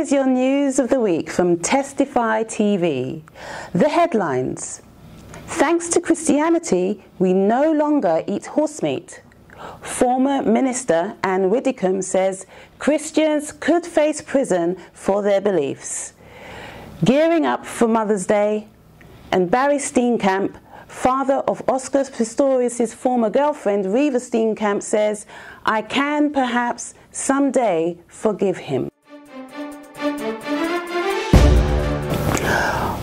is your news of the week from Testify TV. The headlines. Thanks to Christianity, we no longer eat horse meat. Former Minister Anne Widdecombe says Christians could face prison for their beliefs. Gearing up for Mother's Day. And Barry Steenkamp, father of Oscar Pistorius' former girlfriend Reva Steenkamp, says, I can perhaps someday forgive him.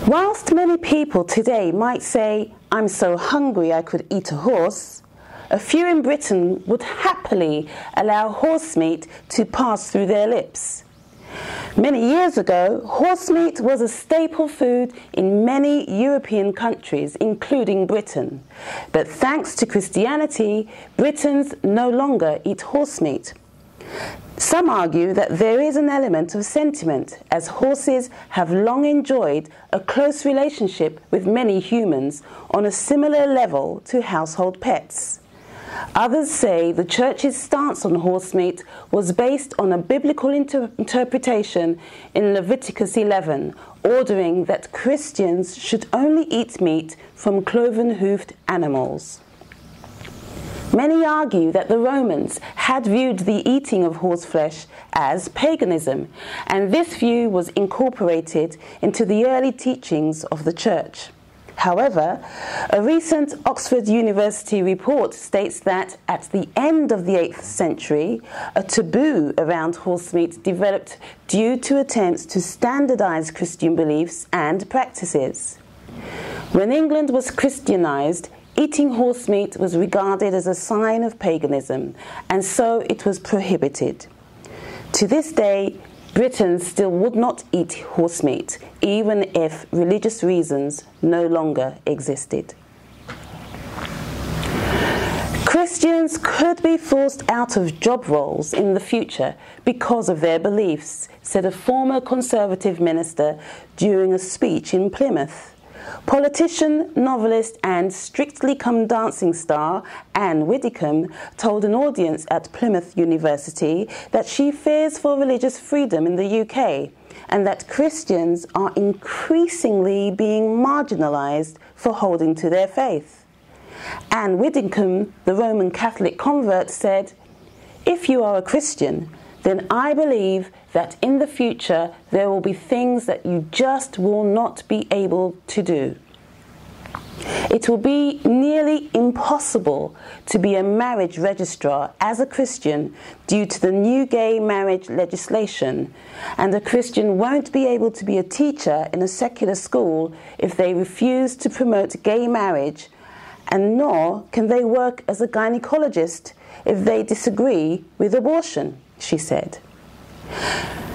Whilst many people today might say, I'm so hungry I could eat a horse, a few in Britain would happily allow horse meat to pass through their lips. Many years ago, horse meat was a staple food in many European countries, including Britain. But thanks to Christianity, Britons no longer eat horse meat. Some argue that there is an element of sentiment, as horses have long enjoyed a close relationship with many humans on a similar level to household pets. Others say the church's stance on horse meat was based on a biblical interpretation in Leviticus 11, ordering that Christians should only eat meat from cloven-hoofed animals. Many argue that the Romans had viewed the eating of horse flesh as paganism, and this view was incorporated into the early teachings of the church. However, a recent Oxford University report states that at the end of the 8th century, a taboo around horse meat developed due to attempts to standardize Christian beliefs and practices. When England was Christianized, eating horse meat was regarded as a sign of paganism, and so it was prohibited. To this day, Britons still would not eat horse meat, even if religious reasons no longer existed. Christians could be forced out of job roles in the future because of their beliefs, said a former Conservative minister during a speech in Plymouth. Politician, novelist and Strictly Come Dancing star Anne Widdecombe told an audience at Plymouth University that she fears for religious freedom in the UK and that Christians are increasingly being marginalised for holding to their faith. Anne Widdecombe, the Roman Catholic convert, said, "If you are a Christian, then I believe that in the future there will be things that you just will not be able to do. It will be nearly impossible to be a marriage registrar as a Christian due to the new gay marriage legislation, and a Christian won't be able to be a teacher in a secular school if they refuse to promote gay marriage, and nor can they work as a gynecologist if they disagree with abortion," she said.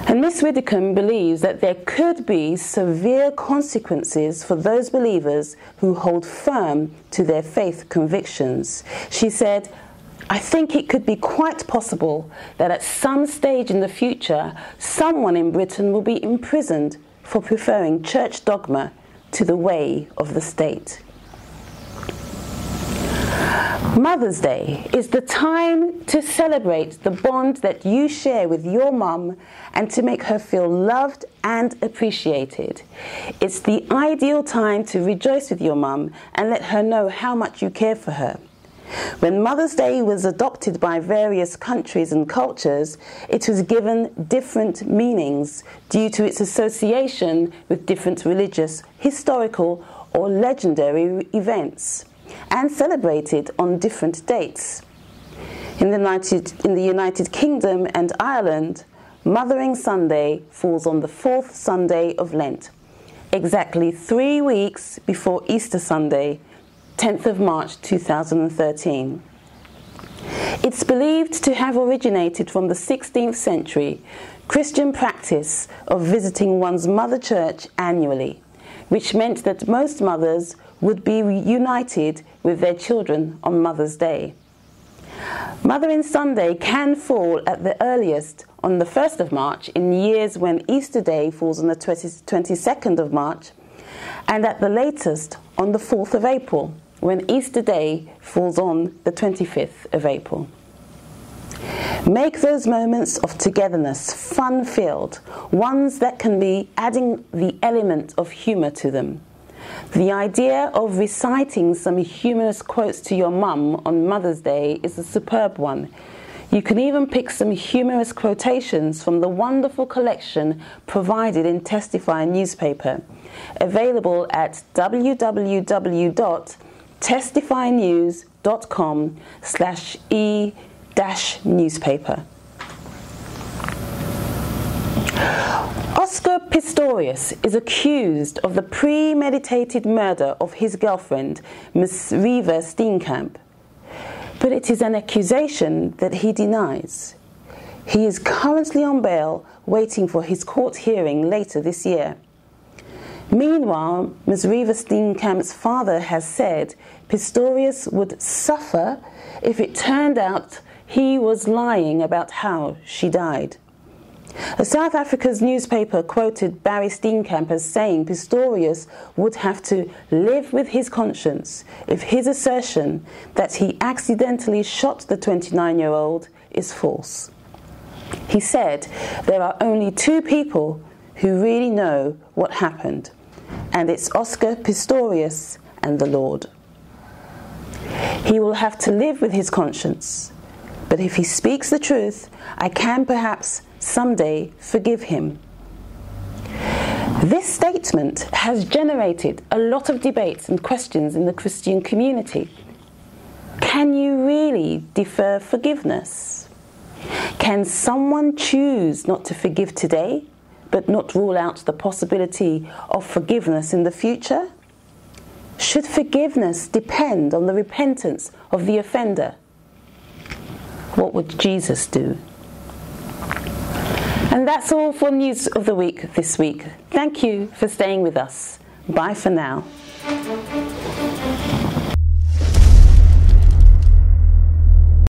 And Miss Widdecombe believes that there could be severe consequences for those believers who hold firm to their faith convictions. She said, "I think it could be quite possible that at some stage in the future, someone in Britain will be imprisoned for preferring church dogma to the way of the state." Mother's Day is the time to celebrate the bond that you share with your mum and to make her feel loved and appreciated. It's the ideal time to rejoice with your mum and let her know how much you care for her. When Mother's Day was adopted by various countries and cultures, it was given different meanings due to its association with different religious, historical, or legendary events, and celebrated on different dates. In the United Kingdom and Ireland, Mothering Sunday falls on the 4th Sunday of Lent, exactly 3 weeks before Easter Sunday, 10th of March 2013. It's believed to have originated from the 16th century Christian practice of visiting one's mother church annually, which meant that most mothers would be reunited with their children on Mother's Day. Mothering Sunday can fall at the earliest on the 1st of March in years when Easter Day falls on the 22nd of March, and at the latest on the 4th of April, when Easter Day falls on the 25th of April. Make those moments of togetherness fun-filled, ones that can be adding the element of humour to them. The idea of reciting some humorous quotes to your mum on Mother's Day is a superb one. You can even pick some humorous quotations from the wonderful collection provided in Testify newspaper, available at www.testifynews.com/e-newspaper. Oscar Pistorius is accused of the premeditated murder of his girlfriend, Miss Reva Steenkamp. But it is an accusation that he denies. He is currently on bail, waiting for his court hearing later this year. Meanwhile, Ms. Reva Steenkamp's father has said Pistorius would suffer if it turned out he was lying about how she died. A South Africa's newspaper quoted Barry Steenkamp as saying Pistorius would have to live with his conscience if his assertion that he accidentally shot the 29-year-old is false. He said there are only two people who really know what happened, and it's Oscar Pistorius and the Lord. He will have to live with his conscience, but if he speaks the truth, I can perhaps someday forgive him. This statement has generated a lot of debates and questions in the Christian community. Can you really defer forgiveness? Can someone choose not to forgive today, but not rule out the possibility of forgiveness in the future? Should forgiveness depend on the repentance of the offender? What would Jesus do? And that's all for News of the Week this week. Thank you for staying with us. Bye for now.